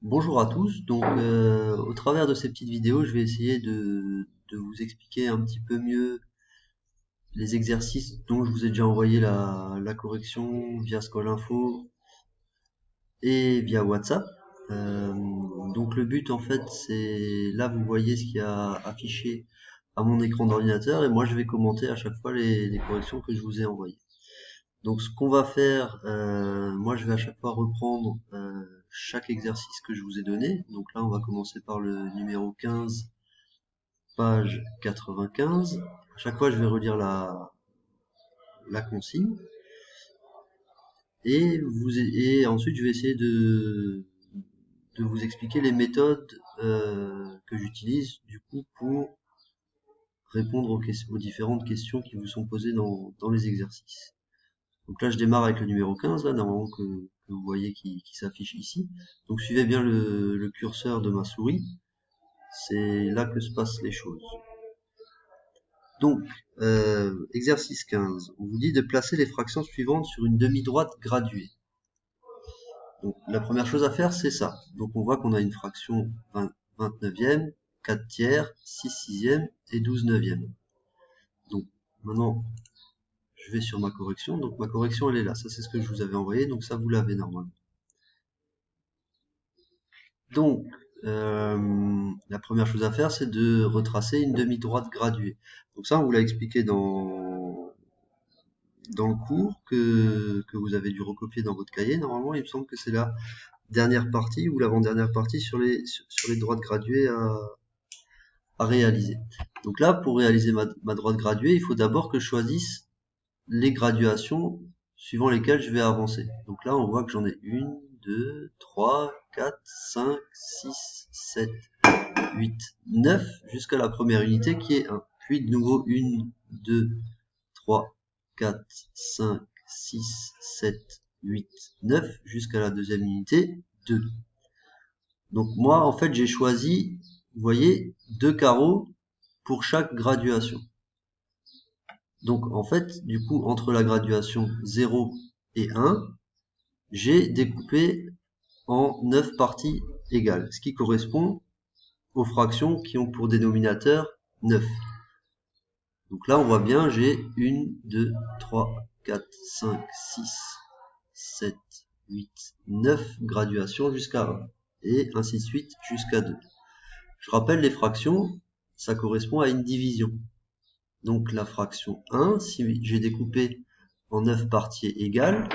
Bonjour à tous, au travers de ces petites vidéos, je vais essayer de vous expliquer un petit peu mieux les exercices dont je vous ai déjà envoyé la correction via Scholinfo et via WhatsApp. Donc le but en fait c'est, là vous voyez ce qui a affiché à mon écran d'ordinateur et moi je vais commenter à chaque fois les corrections que je vous ai envoyées. Donc ce qu'on va faire, moi je vais à chaque fois reprendre chaque exercice que je vous ai donné. Donc là on va commencer par le numéro 15, page 95. À chaque fois je vais relire la consigne. Et ensuite je vais essayer de vous expliquer les méthodes que j'utilise du coup pour répondre aux différentes questions qui vous sont posées dans les exercices. Donc là, je démarre avec le numéro 15, là, normalement que vous voyez qui s'affiche ici. Donc suivez bien le curseur de ma souris. C'est là que se passent les choses. Donc, exercice 15. On vous dit de placer les fractions suivantes sur une demi-droite graduée. Donc, la première chose à faire, c'est ça. Donc, on voit qu'on a une fraction 29e, 4 tiers, 6 sixièmes et 12 neuvièmes. Donc, maintenant, je vais sur ma correction. Donc, ma correction, elle est là. Ça, c'est ce que je vous avais envoyé. Donc, ça, vous l'avez normalement. Donc, la première chose à faire, c'est de retracer une demi-droite graduée. Donc ça, on vous l'a expliqué dans le cours que vous avez dû recopier dans votre cahier. Normalement, il me semble que c'est la dernière partie ou l'avant-dernière partie sur les droites graduées à réaliser. Donc là, pour réaliser ma droite graduée, il faut d'abord que je choisisse les graduations suivant lesquelles je vais avancer. Donc là, on voit que j'en ai 1, 2, 3, 4, 5, 6, 7, 8, 9 jusqu'à la première unité qui est 1. Puis de nouveau 1, 2, 3, 4, 5, 6, 7, 8, 9 jusqu'à la deuxième unité 2. Donc moi en fait j'ai choisi, vous voyez, 2 carreaux pour chaque graduation. Donc en fait du coup entre la graduation 0 et 1, j'ai découpé en 9 parties égales, ce qui correspond aux fractions qui ont pour dénominateur 9. Donc là, on voit bien, j'ai 1, 2, 3, 4, 5, 6, 7, 8, 9 graduations jusqu'à 1. Et ainsi de suite jusqu'à 2. Je rappelle les fractions, ça correspond à une division. Donc la fraction 1, si j'ai découpé en 9 parties égales,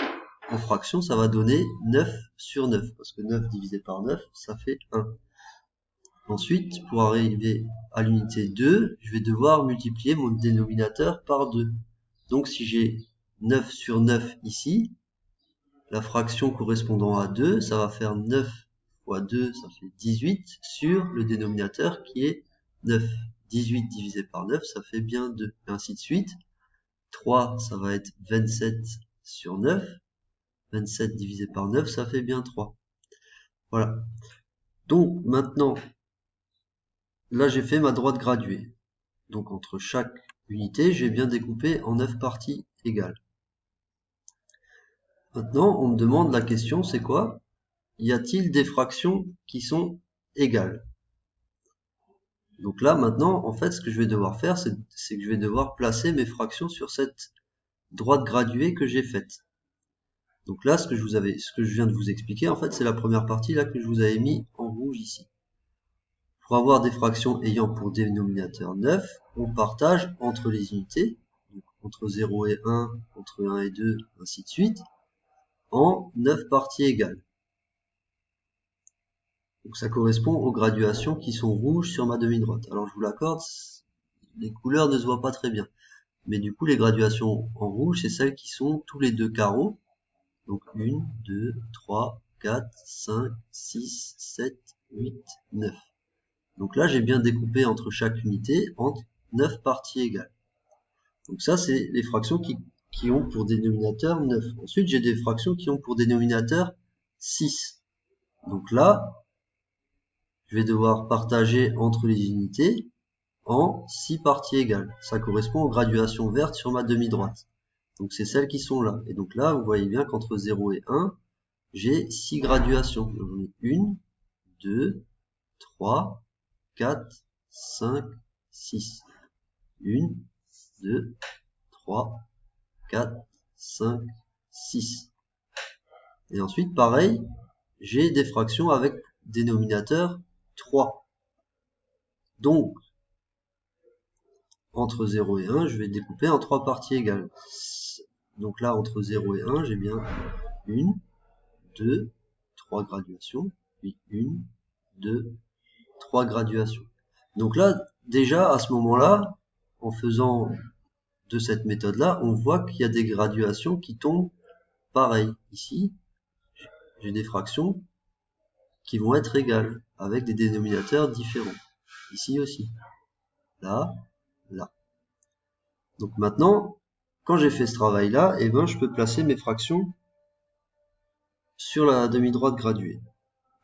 en fraction, ça va donner 9 sur 9. Parce que 9 divisé par 9, ça fait 1. Ensuite, pour arriver à l'unité 2, je vais devoir multiplier mon dénominateur par 2. Donc si j'ai 9 sur 9 ici, la fraction correspondant à 2, ça va faire 9 fois 2, ça fait 18 sur le dénominateur qui est 9. 18 divisé par 9, ça fait bien 2. Et ainsi de suite. 3, ça va être 27 sur 9. 27 divisé par 9, ça fait bien 3. Voilà. Donc maintenant, là j'ai fait ma droite graduée. Donc entre chaque unité, j'ai bien découpé en 9 parties égales. Maintenant, on me demande la question, c'est quoi? Y a-t-il des fractions qui sont égales? Donc là, maintenant, en fait, ce que je vais devoir faire, c'est que je vais devoir placer mes fractions sur cette droite graduée que j'ai faite. Donc là, ce que je viens de vous expliquer, en fait, c'est la première partie là que je vous avais mis en rouge ici. Pour avoir des fractions ayant pour dénominateur 9, on partage entre les unités, donc entre 0 et 1, entre 1 et 2, ainsi de suite, en 9 parties égales. Donc ça correspond aux graduations qui sont rouges sur ma demi-droite. Alors je vous l'accorde, les couleurs ne se voient pas très bien. Mais du coup, les graduations en rouge, c'est celles qui sont tous les deux carreaux. Donc 1, 2, 3, 4, 5, 6, 7, 8, 9. Donc là, j'ai bien découpé entre chaque unité entre 9 parties égales. Donc ça, c'est les fractions qui ont pour dénominateur 9. Ensuite, j'ai des fractions qui ont pour dénominateur 6. Donc là, je vais devoir partager entre les unités en 6 parties égales. Ça correspond aux graduations vertes sur ma demi-droite. Donc c'est celles qui sont là. Et donc là, vous voyez bien qu'entre 0 et 1, j'ai 6 graduations. J'en ai 1, 2, 3, 4, 5, 6. 1, 2, 3, 4, 5, 6. Et ensuite, pareil, j'ai des fractions avec dénominateur 3. Donc, entre 0 et 1, je vais découper en 3 parties égales. Donc là, entre 0 et 1, j'ai bien 1, 2, 3 graduations, puis 1, 2, 3 graduations. Donc là, déjà, à ce moment-là, en faisant de cette méthode-là, on voit qu'il y a des graduations qui tombent pareil. Ici, j'ai des fractions qui vont être égales, avec des dénominateurs différents. Ici aussi. Là, là. Donc maintenant, quand j'ai fait ce travail-là, eh ben, je peux placer mes fractions sur la demi-droite graduée.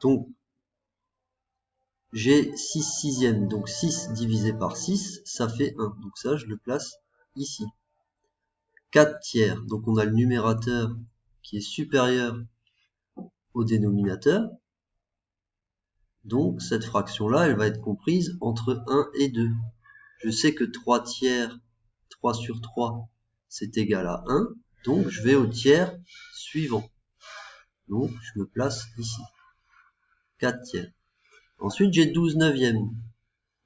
Donc, j'ai 6 sixièmes, donc 6 divisé par 6, ça fait 1. Donc ça, je le place ici. 4 tiers, donc on a le numérateur qui est supérieur au dénominateur. Donc cette fraction-là, elle va être comprise entre 1 et 2. Je sais que 3 tiers, 3 sur 3, c'est égal à 1. Donc je vais au tiers suivant. Donc je me place ici. 4 tiers. Ensuite j'ai 12 neuvièmes.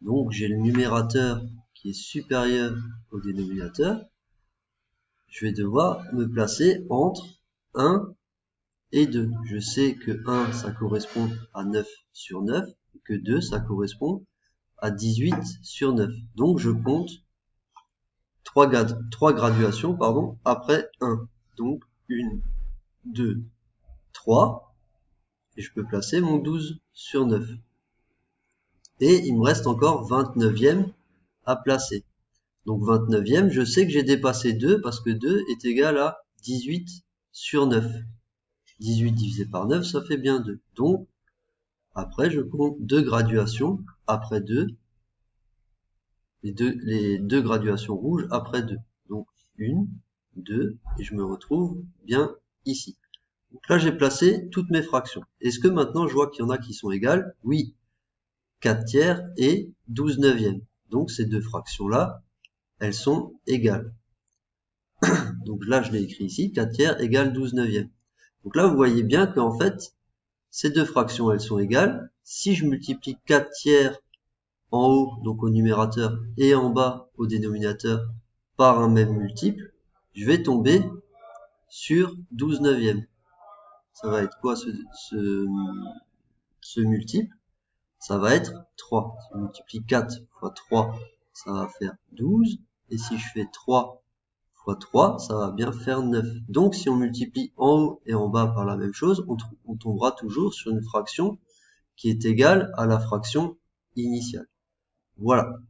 Donc j'ai le numérateur qui est supérieur au dénominateur. Je vais devoir me placer entre 1 et 2. Je sais que 1, ça correspond à 9 sur 9, et que 2, ça correspond à 18 sur 9. Donc je compte 3 graduations après 1. Donc 1, 2, 3, et je peux placer mon 12 sur 9. Et il me reste encore 29e à placer. Donc 29e, je sais que j'ai dépassé 2 parce que 2 est égal à 18 sur 9. 18 divisé par 9, ça fait bien 2. Donc, après, je compte 2 graduations après 2. Les deux graduations rouges après 2. Donc, 1, 2, et je me retrouve bien ici. Donc là, j'ai placé toutes mes fractions. Est-ce que maintenant, je vois qu'il y en a qui sont égales? Oui. 4 tiers et 12 neuvièmes. Donc, ces deux fractions-là, elles sont égales. Donc là, je l'ai écrit ici, 4 tiers égale 12 neuvièmes. Donc là, vous voyez bien qu'en fait, ces deux fractions, elles sont égales. Si je multiplie 4 tiers en haut, donc au numérateur, et en bas, au dénominateur, par un même multiple, je vais tomber sur 12 neuvièmes. Ça va être quoi ce multiple? Ça va être 3. Si je multiplie 4 fois 3, ça va faire 12. Et si je fais 3 fois 3, ça va bien faire 9. Donc si on multiplie en haut et en bas par la même chose, on tombera toujours sur une fraction qui est égale à la fraction initiale. Voilà.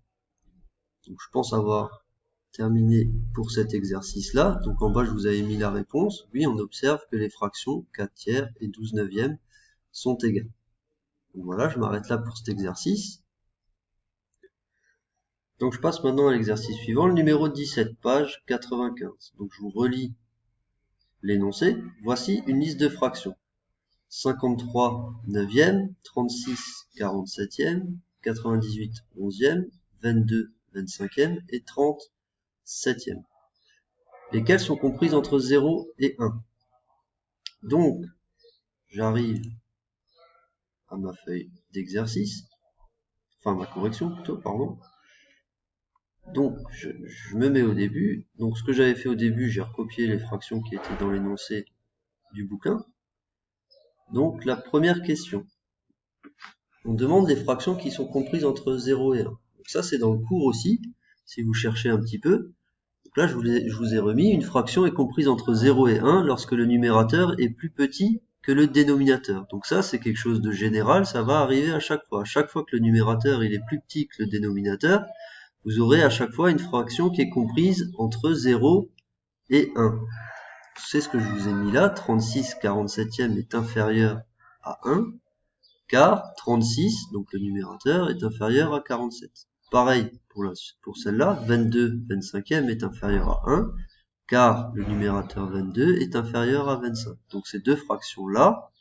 Donc je pense avoir terminé pour cet exercice-là. Donc en bas, je vous avais mis la réponse. Oui, on observe que les fractions 4 tiers et 12 neuvièmes sont égales. Donc voilà, je m'arrête là pour cet exercice. Donc je passe maintenant à l'exercice suivant, le numéro 17, page 95. Donc je vous relis l'énoncé. Voici une liste de fractions. 53 neuvième, 36 47e, 98 11e, 22 25e et 30 7e. Lesquelles sont comprises entre 0 et 1. Donc, j'arrive à ma feuille d'exercice, enfin ma correction plutôt, pardon. Donc, je me mets au début. Donc, ce que j'avais fait au début, j'ai recopié les fractions qui étaient dans l'énoncé du bouquin. Donc, la première question. On demande des fractions qui sont comprises entre 0 et 1. Donc ça, c'est dans le cours aussi, si vous cherchez un petit peu. Donc là, je vous ai remis, une fraction est comprise entre 0 et 1 lorsque le numérateur est plus petit que le dénominateur. Donc ça, c'est quelque chose de général, ça va arriver à chaque fois. À chaque fois que le numérateur il est plus petit que le dénominateur, vous aurez à chaque fois une fraction qui est comprise entre 0 et 1. C'est ce que je vous ai mis là, 36 47e est inférieur à 1, car 36, donc le numérateur, est inférieur à 47. Pareil pour celle-là, 22 25e est inférieur à 1, car le numérateur 22 est inférieur à 25. Donc ces deux fractions-là,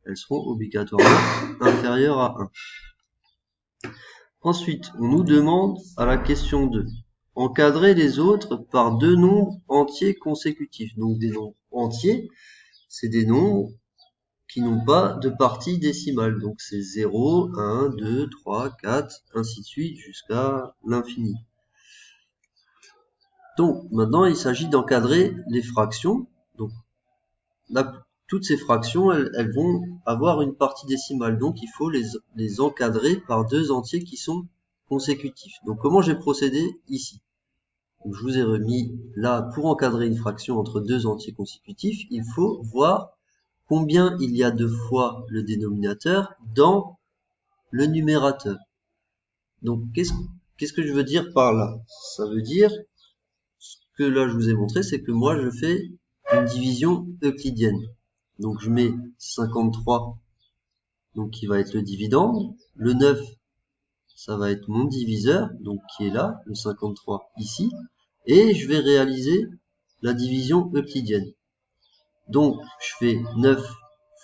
elles seront obligatoirement inférieures à 1. Ensuite, on nous demande à la question 2, encadrer les autres par deux nombres entiers consécutifs. Donc des nombres entiers, c'est des nombres qui n'ont pas de partie décimale. Donc c'est 0, 1, 2, 3, 4, ainsi de suite jusqu'à l'infini. Donc maintenant il s'agit d'encadrer les fractions. Donc là, toutes ces fractions, elles vont avoir une partie décimale. Donc il faut les encadrer par deux entiers qui sont consécutifs. Donc comment j'ai procédé ici? Donc, je vous ai remis là, pour encadrer une fraction entre deux entiers consécutifs, il faut voir combien il y a de fois le dénominateur dans le numérateur. Donc qu'est-ce que je veux dire par là? Ça veut dire, ce que là je vous ai montré, c'est que moi je fais une division euclidienne. Donc je mets 53, donc qui va être le dividende, le 9, ça va être mon diviseur, donc qui est là, le 53 ici, et je vais réaliser la division euclidienne. Donc je fais 9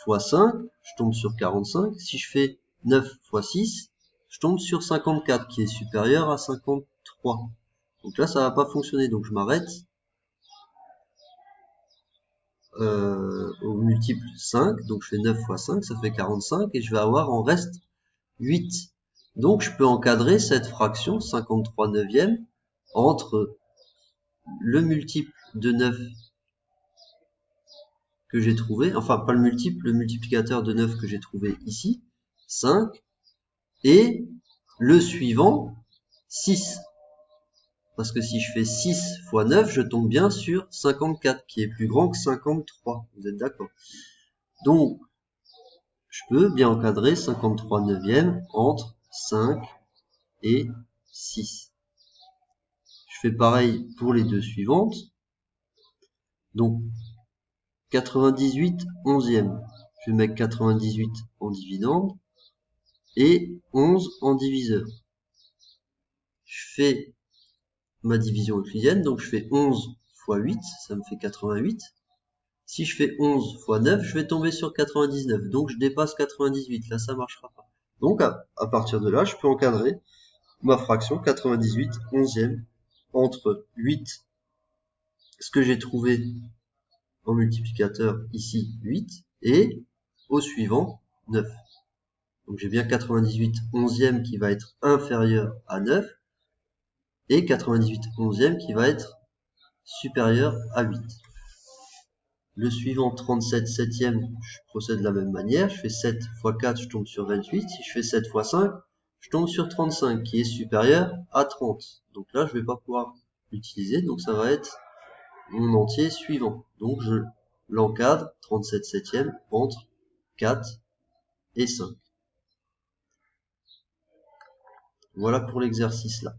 fois 5, je tombe sur 45. Si je fais 9 fois 6, je tombe sur 54, qui est supérieur à 53. Donc là, ça va pas fonctionner, donc je m'arrête au multiple 5. Donc je fais 9 fois 5, ça fait 45, et je vais avoir en reste 8. Donc je peux encadrer cette fraction 53 neuvième entre le multiple de 9 que j'ai trouvé, enfin pas le multiple, le multiplicateur de 9 que j'ai trouvé ici, 5, et le suivant, 6. Parce que si je fais 6 fois 9, je tombe bien sur 54, qui est plus grand que 53. Vous êtes d'accord? Donc, je peux bien encadrer 53 neuvième entre 5 et 6. Je fais pareil pour les deux suivantes. Donc, 98 onzième. Je vais mettre 98 en dividende et 11 en diviseur. Je fais ma division euclidienne, donc je fais 11 fois 8, ça me fait 88. Si je fais 11 fois 9, je vais tomber sur 99, donc je dépasse 98, là ça marchera pas. Donc à partir de là, je peux encadrer ma fraction 98 onzième entre 8, ce que j'ai trouvé en multiplicateur ici 8, et au suivant 9. Donc j'ai bien 98 onzième qui va être inférieur à 9, et 98 onzième qui va être supérieur à 8. Le suivant, 37 septième, je procède de la même manière. Je fais 7 fois 4, je tombe sur 28. Si je fais 7 fois 5, je tombe sur 35, qui est supérieur à 30. Donc là, je ne vais pas pouvoir l'utiliser. Donc ça va être mon entier suivant. Donc je l'encadre, 37 septième, entre 4 et 5. Voilà pour l'exercice là.